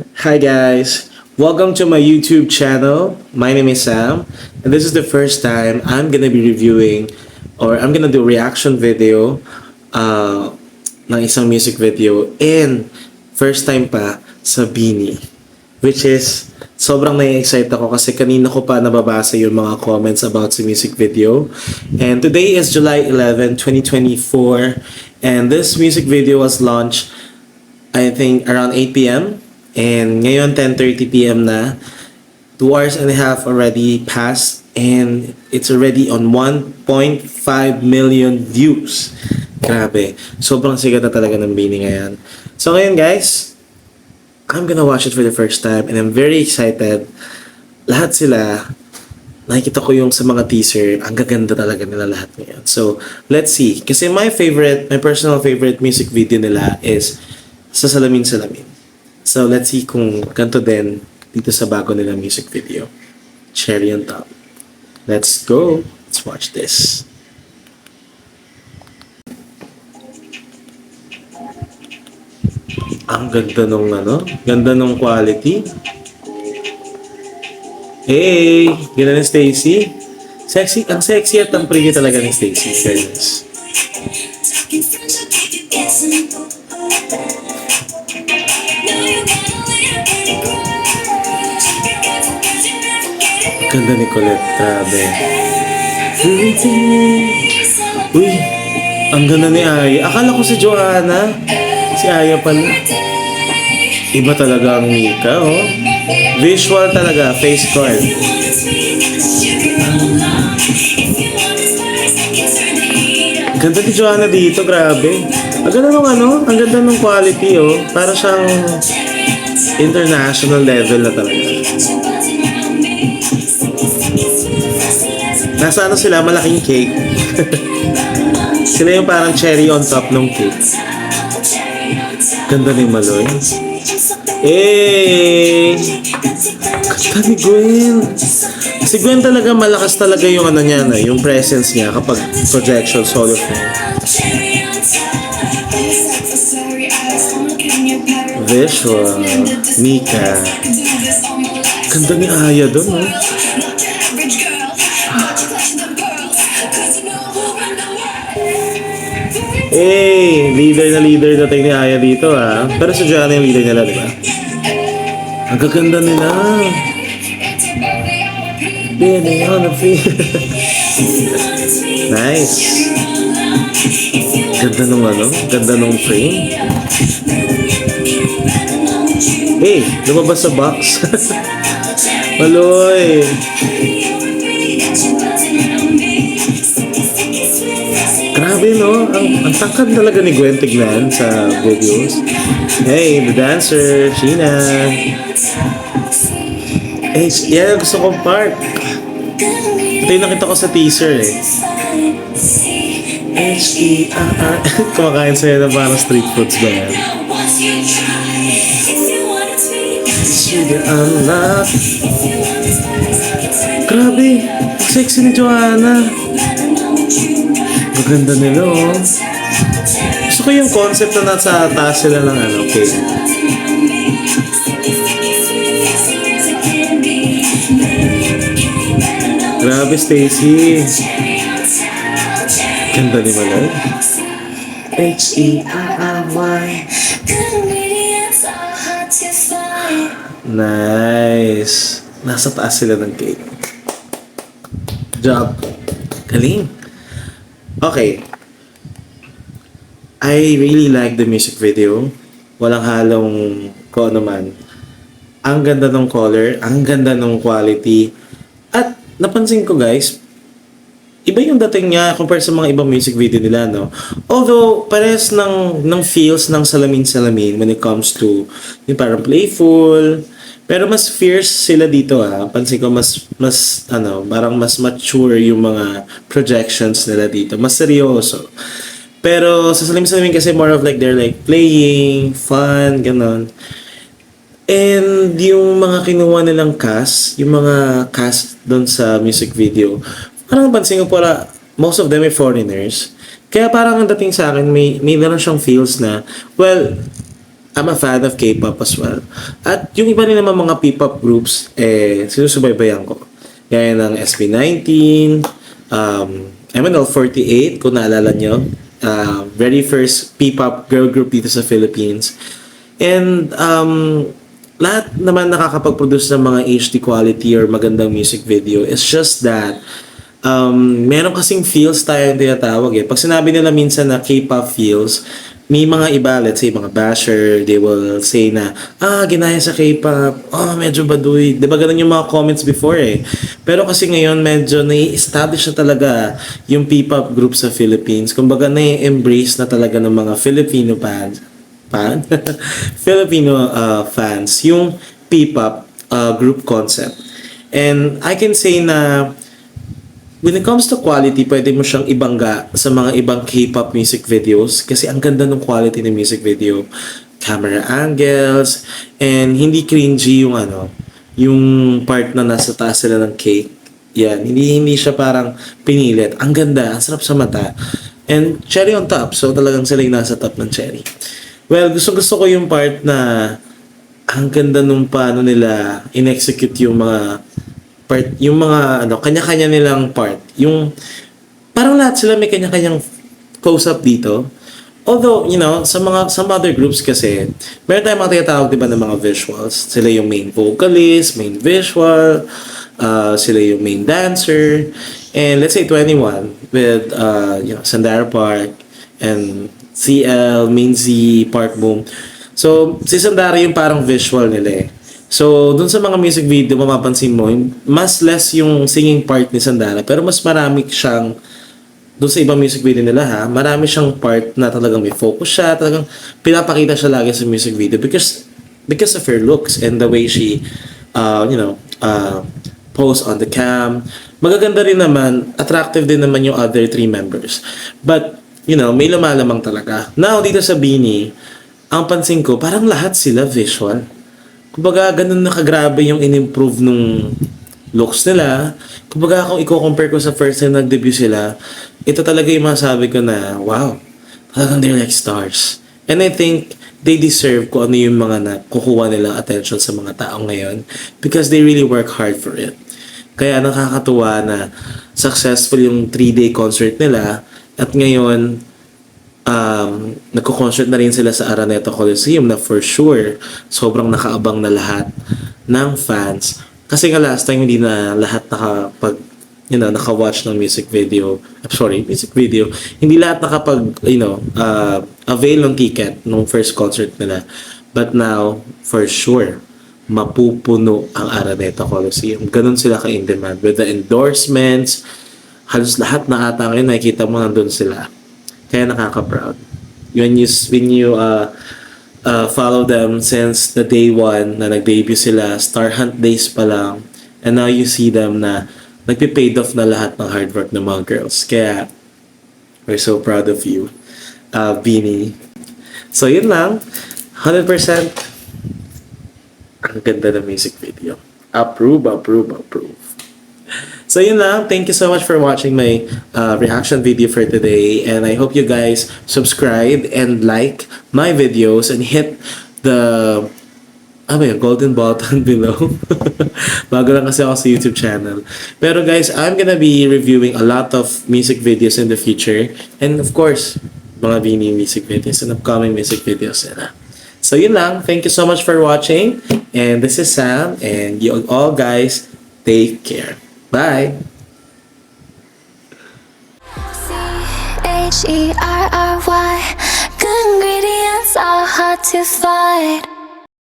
Hi guys, welcome to my YouTube channel. My name is Sam, and this is the first time I'm gonna be reviewing or I'm gonna do a reaction video uh, ng isang music video and first time pa sa Bini, which is sobrang nai-excite ako kasi kanina ko pa nababasa yung mga comments about sa music video. And today is July 11, 2024, and this music video was launched I think around 8 p.m. And ngayon 10:30 p.m. na. 2 hours and a half already passed and it's already on 1.5 million views. Grabe. Sobrang sikat na talaga ng Bini ngayon. So ngayon guys, I'm gonna watch it for the first time and I'm very excited. Lahat sila, nakikita ko yung sa mga teaser, ang gaganda talaga nila lahat ngayon. So, let's see. Kasi my personal favorite music video nila is sa Salamin Salamin. So, let's see kung ganito din dito sa bago nila music video. Cherry on top. Let's go. Let's watch this. Ang ganda nung ganda nung quality. Hey, ganda ni Stacy. Sexy, ang sexy at ang pretty talaga ni Stacy. Fairness. Ganda ni Colette, grabe. Uy, ang ganda ni Aya. Akala ko si Joanna. Si Aya pala. Iba talaga ang Mika, oh. Visual talaga, face card. Ganda ni Joanna dito, grabe. Ang ganda nung ang ganda nung quality, oh. Para siyang international level na talaga. Nasa sila, malaking cake. Sila yung parang cherry on top ng cake. Ganda ni Maloy. Eh! Ganda ni Gwen. Si Gwen talaga, malakas talaga yung niya na, yung presence niya kapag projection solo film. Visual. Mika. Ganda ni Aya doon, oh. Eh, leader na tayo ni Aya dito, ha. Pero sa Joanna yung leader nila, di ba? Ang gaganda nila. Bini on the feet. Nice. Ganda nung ganda nung frame. Eh, lumabas sa box. Maloy. Grabe, no? Ang tangkad talaga ni Gwen tignan sa videos. Hey, the dancer, Sheena. Eh, yan ang gusto kong part. Ito yung nakita ko sa teaser, eh. H-E-R-R. Kumakain sa'yo na parang street foods ba yan? Sugar unlock. Grabe, sexy ni Joanna. Maganda nila, oh. Gusto ko yung concept na nasa taas sila ng okay. Grabe, Stacy. Ganda ni Malay. H-E-R-R-Y. Nice. Nasa taas sila ng cake. Job. Galing. Okay. I really like the music video. Walang halong ko naman. Ang ganda ng color, ang ganda ng quality. At napansin ko guys, iba yung dating niya compared sa mga ibang music video nila, no? Although, parehas ng feels ng salamin-salamin when it comes to yung parang playful. Pero mas fierce sila dito, ha. Pansin ko parang mas mature yung mga projections nila dito. Mas seryoso. Pero sa salamin-salamin kasi more of like they're like playing, fun, ganon. And yung mga kinuha nilang cast, yung mga cast doon sa music video, parang pansin ko pala, most of them are foreigners. Kaya parang ang dating sa akin, may meron siyang feels na, well, I'm a fan of K-pop as well. At yung iba rin naman mga P-pop groups, sinusubaybayan ko. Gaya ng SB19, MNL48, kung naalala nyo. Very first P-pop girl group dito sa Philippines. And lahat naman nakakapag-produce ng mga HD quality or magandang music video. It's just that meron kasing feels tayong tinatawag eh. Pag sinabi nila minsan na K-pop feels, may mga iba, let's say mga basher, they will say na, ginaya sa K-pop, medyo baduy. Diba ganun yung mga comments before eh. Pero kasi ngayon medyo nai-establish na talaga yung P-pop group sa Philippines. Kumbaga nai-embrace na talaga ng mga Filipino fans. Filipino fans yung P-pop group concept. And I can say na when it comes to quality, pwede mo siyang ibangga sa mga ibang K-pop music videos kasi ang ganda ng quality ng music video. Camera angles, and hindi cringy yung yung part na nasa taas sila ng cake. Yan, hindi siya parang pinilit. Ang ganda, ang sarap sa mata. And cherry on top, so talagang sila yung nasa top ng cherry. Well, gusto ko yung part na ang ganda nung paano nila in-execute yung mga part, yung mga kanya-kanya nilang part. Yung parang lahat sila may kanya-kanyang close-up dito. Although, some other groups kasi, meron tayong mga tinatawag, diba, ng mga visuals. Sila yung main vocalist, main visual, sila yung main dancer. And let's say 21 with, Sandara Park and CL, Main Z, Park Boom. So, si Sandara yung parang visual nila eh. So, dun sa mga music video, mapapansin mo, mas less yung singing part ni Sandara, pero mas marami siyang, dun sa ibang music video nila marami siyang part na talagang may focus siya, talagang pinapakita siya lagi sa music video because of her looks and the way she, pose on the cam. Magaganda rin naman, attractive din naman yung other three members. But, may lumalamang talaga. Now, dito sa BINI, ang pansin ko, parang lahat sila visual. Kumbaga, ganun nakagrabe yung in-improve nung looks nila. Kumbaga, kung i-compare ko sa first time nag-debut sila, ito talaga yung masabi ko na, wow, talagang they're like stars. And I think they deserve kung ano yung mga nakukuha nilang attention sa mga tao ngayon because they really work hard for it. Kaya nakakatuwa na successful yung 3-day concert nila at ngayon, nagko-concert na rin sila sa Araneta Coliseum na for sure, sobrang nakaabang na lahat ng fans. Kasi nga last time, hindi na lahat naka-watch ng music video. Hindi lahat avail ng ticket nung first concert nila. But now, for sure, mapupuno ang Araneta Coliseum. Ganun sila ka-in-demand. With the endorsements, halos lahat na ata ngayon, nakikita mo nandun sila. Kaya nakaka-proud. When you follow them since the day one na nag-debut sila, Star Hunt days pa lang, and now you see them na nagpe-paid off na lahat ng hard work ng mga girls. Kaya, we're so proud of you, BINI. So, yun lang. 100% ang ganda ng music video. Approve. So yun lang. Thank you so much for watching my reaction video for today. And I hope you guys subscribe and like my videos and hit the golden button below. Bago lang kasi ako sa YouTube channel. Pero guys, I'm gonna be reviewing a lot of music videos in the future. And of course, mga BINI music videos and upcoming music videos nila. So yun lang. Thank you so much for watching. And this is Sam. And you all guys, take care. Bye! Herry, good ingredients are hard to find.